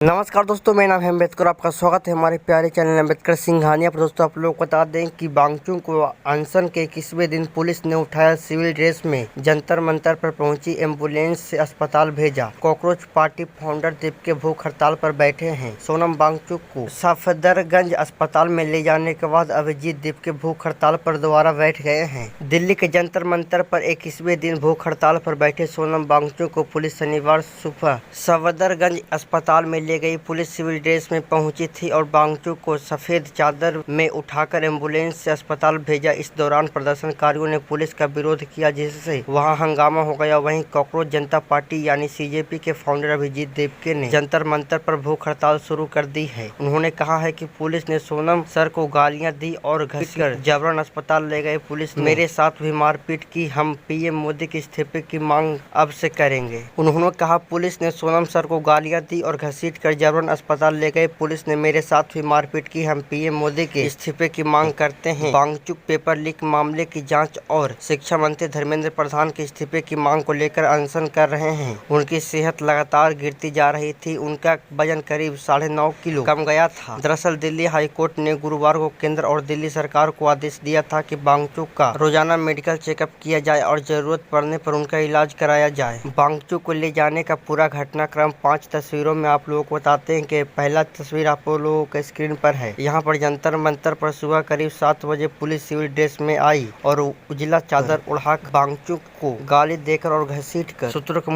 नमस्कार दोस्तों, मेरा नाम है अम्बेडकर। आपका स्वागत है हमारे प्यारे चैनल अम्बेडकर सिंघानिया पर। दोस्तों, आप लोग को बता दें कि बांगचुंग को अनशन के 21वें दिन पुलिस ने उठाया। सिविल ड्रेस में जंतर मंतर पर पहुंची एम्बुलेंस से अस्पताल भेजा। कॉकरोच पार्टी फाउंडर दीपके भूख हड़ताल पर बैठे हैं। सोनम वांगचुक को सफदरगंज अस्पताल में ले जाने के बाद अभिजीत दीपके भूख हड़ताल पर दोबारा बैठ गए हैं। दिल्ली के जंतर मंतर पर 21वें दिन भूख हड़ताल पर बैठे सोनम वांगचुक को पुलिस शनिवार सुबह सफदरगंज अस्पताल में ले गई। पुलिस सिविल ड्रेस में पहुंची थी और वांगचुक को सफेद चादर में उठाकर एम्बुलेंस से अस्पताल भेजा। इस दौरान प्रदर्शनकारियों ने पुलिस का विरोध किया, जिससे वहां हंगामा हो गया। वहीं कॉकरोच जनता पार्टी यानी सीजेपी के फाउंडर अभिजीत दीपके ने जंतर मंतर पर भूख हड़ताल शुरू कर दी है। उन्होंने कहा है कि पुलिस ने सोनम सर को गालियां दी और घसीटकर जबरन अस्पताल ले गए। पुलिस ने मेरे साथ भी मारपीट की। हम पीएम मोदी के इस्तीफे की मांग अब से करेंगे। उन्होंने कहा, पुलिस ने सोनम सर को गालियां दी और घसीट कर जबरन अस्पताल ले गए। पुलिस ने मेरे साथ भी मारपीट की। हम पीएम मोदी के इस्तीफे की मांग करते हैं। वांगचुक पेपर लीक मामले की जांच और शिक्षा मंत्री धर्मेंद्र प्रधान के इस्तीफे की मांग को लेकर अनशन कर रहे हैं। उनकी सेहत लगातार गिरती जा रही थी। उनका वजन करीब 9.5 किलो कम गया था। दरअसल दिल्ली हाईकोर्ट ने गुरुवार को केंद्र और दिल्ली सरकार को आदेश दिया था कि वांगचुक का रोजाना मेडिकल चेकअप किया जाए और जरूरत पड़ने पर उनका इलाज कराया जाए। वांगचुक को ले जाने का पूरा घटनाक्रम 5 तस्वीरों में आप लोगों को बताते हैं कि पहला तस्वीर आप लोगों के स्क्रीन पर है। यहाँ पर जंतर मंतर पर सुबह करीब 7 बजे पुलिस सिविल ड्रेस में आई और उजला चादर उड़ाकर वांगचुक को गाली देकर और घसीटकर सूत्रों के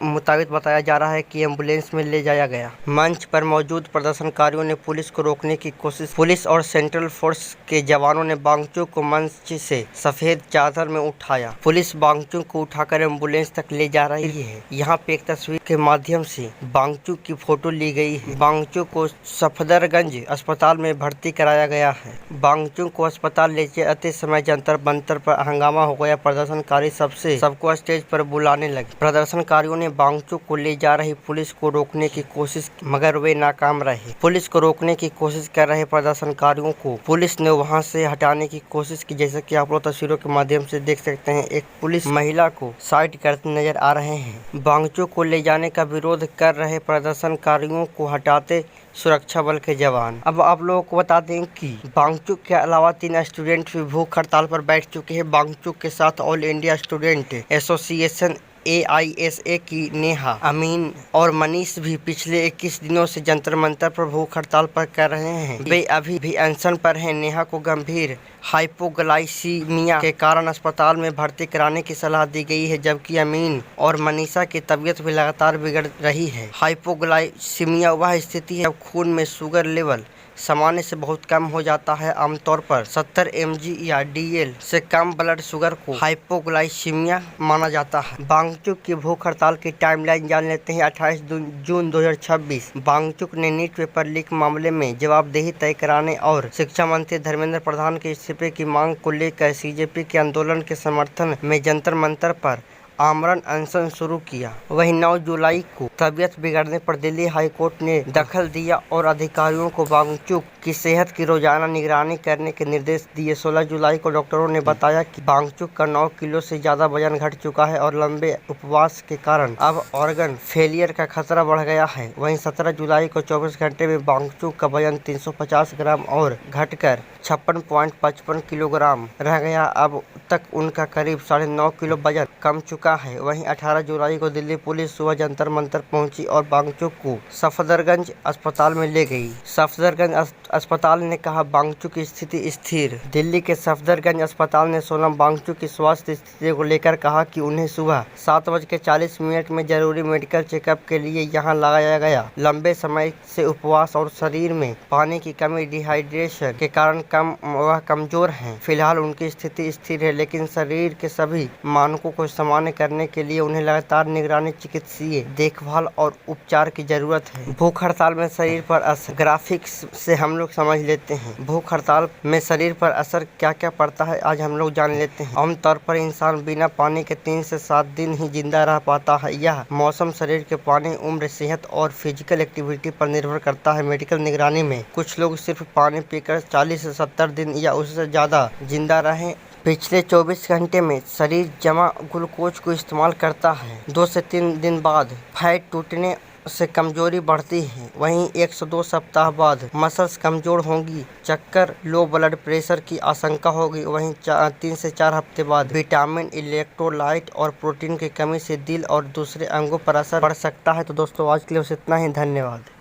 मुताबिक बताया जा रहा है कि एम्बुलेंस में ले जाया गया। मंच पर मौजूद प्रदर्शनकारियों ने पुलिस को रोकने की कोशिश। पुलिस और सेंट्रल फोर्स के जवानों ने वांगचुक को मंच से सफेद चादर में उठाया। पुलिस वांगचुक को उठाकर एम्बुलेंस तक ले जा रही है। यहाँ पे एक तस्वीर के माध्यम से वांगचुक की फोटो ली गई है। वांगचुक को सफदरगंज अस्पताल में भर्ती कराया गया है। वांगचुक को अस्पताल ले जाते समय जंतर मंतर पर हंगामा हो गया। प्रदर्शनकारी सबको स्टेज पर बुलाने लगे। प्रदर्शनकारियों ने वांगचुक को ले जा रही पुलिस को रोकने की कोशिश, मगर वे नाकाम रहे। पुलिस को रोकने की कोशिश कर रहे प्रदर्शनकारियों को पुलिस ने वहां से हटाने की कोशिश की। जैसे कि आप लोग तस्वीरों के माध्यम से देख सकते हैं, एक पुलिस महिला को साइड करते नजर आ रहे हैं। वांगचुक को ले जाने का विरोध कर रहे प्रदर्शनकारियों को हटाते सुरक्षा बल के जवान। अब आप लोगों को बता दें कि वांगचुक के अलावा 3 स्टूडेंट भी भूख हड़ताल पर बैठ चुके हैं। वांगचुक के साथ all India student association AISA की नेहा, अमीन और मनीष भी पिछले 21 दिनों से जंतर मंतर पर भूख हड़ताल पर कर रहे हैं। वे अभी भी अनशन पर हैं। नेहा को गंभीर हाइपोग्लाइसीमिया के कारण अस्पताल में भर्ती कराने की सलाह दी गई है, जबकि अमीन और मनीषा की तबीयत भी लगातार बिगड़ रही है। हाइपोग्लाइसीमिया वह स्थिति है जब खून में शुगर लेवल सामान्य से बहुत कम हो जाता है। आमतौर पर 70 mg या DL से कम ब्लड शुगर को हाइपोग्लाइसीमिया माना जाता है। वांगचुक की भूख हड़ताल की टाइमलाइन जान लेते हैं। 28 जून 2026 वांगचुक ने नीट पेपर लीक मामले में जवाबदेही तय कराने और शिक्षा मंत्री धर्मेंद्र प्रधान के इस्तीफे की मांग को लेकर सीजेपी के आंदोलन के समर्थन में जंतर मंतर पर आमरण अनशन शुरू किया। वहीं 9 जुलाई को तबीयत बिगड़ने पर दिल्ली हाईकोर्ट ने दखल दिया और अधिकारियों को वांगचुक की सेहत की रोजाना निगरानी करने के निर्देश दिए। 16 जुलाई को डॉक्टरों ने बताया कि वांगचुक का 9 किलो से ज्यादा वजन घट चुका है और लंबे उपवास के कारण अब ऑर्गन फेलियर का खतरा बढ़ गया है। वहीं 17 जुलाई को 24 घंटे में वांगचुक का वजन 350 ग्राम और घटकर 56.55 किलोग्राम रह गया। अब तक उनका करीब 9.5 किलो वजन कम चुका है। वहीं 18 जुलाई को दिल्ली पुलिस सुबह जंतर मंतर पहुंची और वांगचुक को सफदरगंज अस्पताल में ले गई। सफदरगंज अस्पताल ने कहा, वांगचुक की स्थिति स्थिर। दिल्ली के सफदरगंज अस्पताल ने सोनम वांगचुक की स्वास्थ्य स्थिति को लेकर कहा कि उन्हें सुबह 7:40 में जरूरी मेडिकल चेकअप के लिए यहां लाया गया। लंबे समय से उपवास और शरीर में पानी की कमी, डिहाइड्रेशन के कारण वह कमजोर हैं। फिलहाल उनकी स्थिति स्थिर है, लेकिन शरीर के सभी मानकों को सामान्य करने के लिए उन्हें लगातार निगरानी, चिकित्सीय देखभाल और उपचार की जरूरत है। भूख हड़ताल में शरीर पर असर, ग्राफिक्स से हम लोग समझ लेते हैं भूख हड़ताल में शरीर पर असर क्या क्या पड़ता है, आज हम लोग जान लेते हैं। आमतौर पर इंसान बिना पानी के 3 से 7 दिन ही जिंदा रह पाता है। यह मौसम, शरीर के पानी, उम्र, सेहत और फिजिकल एक्टिविटी पर निर्भर करता है। मेडिकल निगरानी में कुछ लोग सिर्फ पानी पीकर 40 से 70 दिन या उससे ज्यादा जिंदा रहे। पिछले 24 घंटे में शरीर जमा ग्लूकोज को इस्तेमाल करता है। 2 से 3 दिन बाद फैट टूटने से कमजोरी बढ़ती है। वहीं 102 सप्ताह बाद मसल्स कमजोर होंगी, चक्कर, लो ब्लड प्रेशर की आशंका होगी। वहीं 3 से 4 हफ्ते बाद विटामिन, इलेक्ट्रोलाइट और प्रोटीन की कमी से दिल और दूसरे अंगों पर असर पड़ सकता है। तो दोस्तों आज के लिए बस इतना ही। धन्यवाद।